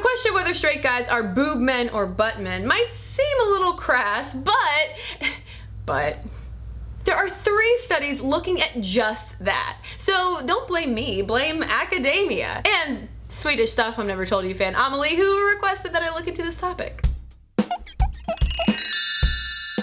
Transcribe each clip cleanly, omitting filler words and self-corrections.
question of whether straight guys are boob men or butt men might seem a little crass, but there are 3 studies looking at just that. So don't blame me, blame academia. And Swedish Stuff I'm Never Told You fan Amelie, who requested that I look into this topic.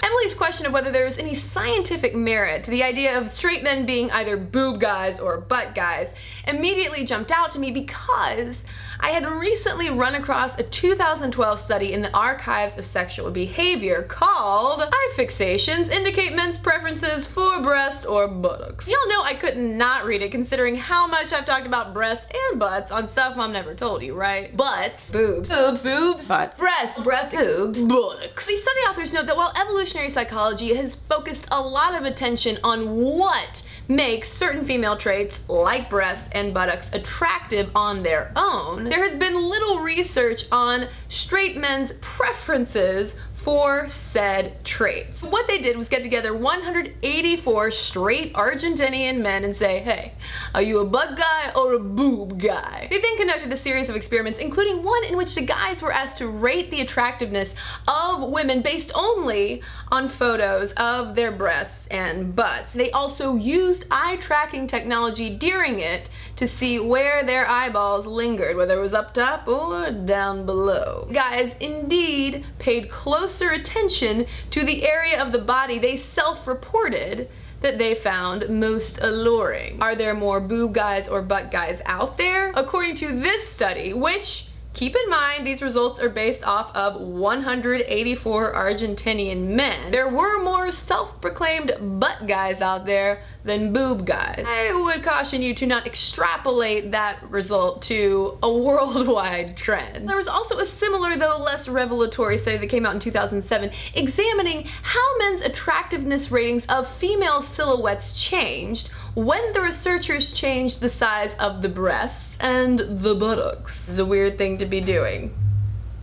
Emily's question of whether there is any scientific merit to the idea of straight men being either boob guys or butt guys immediately jumped out to me because I had recently run across a 2012 study in the Archives of Sexual Behavior called Eye Fixations Indicate Men's Preferences for Breast or Buttocks. Y'all know I could not read it considering how much I've talked about breasts and butts on Stuff Mom Never Told You, right? Butts, boobs, butts, breasts, boobs, buttocks. The study authors note that while evolutionary psychology has focused a lot of attention on what makes certain female traits like breasts and buttocks attractive on their own, there has been little research on straight men's preferences for said traits. What they did was get together 184 straight Argentinian men and say, hey, are you a butt guy or a boob guy? They then conducted a series of experiments, including one in which the guys were asked to rate the attractiveness of women based only on photos of their breasts and butts. They also used eye tracking technology during it to see where their eyeballs lingered, whether it was up top or down below. Guys indeed paid closer attention to the area of the body they self-reported that they found most alluring. Are there more boob guys or butt guys out there? According to this study, which, keep in mind, these results are based off of 184 Argentinian men, there were more self-proclaimed butt guys out there than boob guys. I would caution you to not extrapolate that result to a worldwide trend. There was also a similar, though less revelatory, study that came out in 2007 examining how men's attractiveness ratings of female silhouettes changed when the researchers changed the size of the breasts and the buttocks. This is a weird thing to be doing,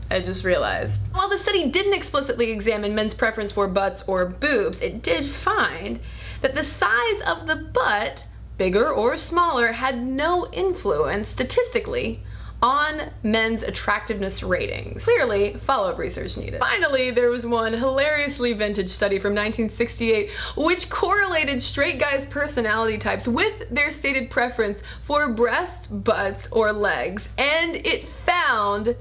I just realized. While the study didn't explicitly examine men's preference for butts or boobs, it did find that the size of the butt, bigger or smaller, had no influence statistically on men's attractiveness ratings. Clearly, follow-up research needed. Finally, there was one hilariously vintage study from 1968 which correlated straight guys' personality types with their stated preference for breasts, butts, or legs, and it found,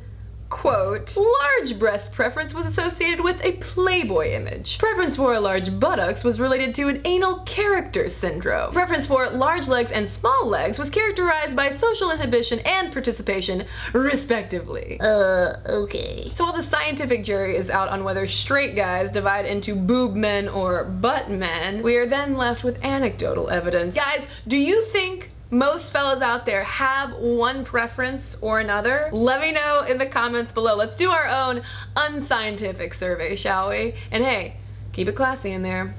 quote, large breast preference was associated with a playboy image. Preference for large buttocks was related to an anal character syndrome. Preference for large legs and small legs was characterized by social inhibition and participation, respectively. Okay. So while the scientific jury is out on whether straight guys divide into boob men or butt men, we are then left with anecdotal evidence. Guys, do you think most fellas out there have one preference or another? Let me know in the comments below. Let's do our own unscientific survey, shall we? And hey, keep it classy in there.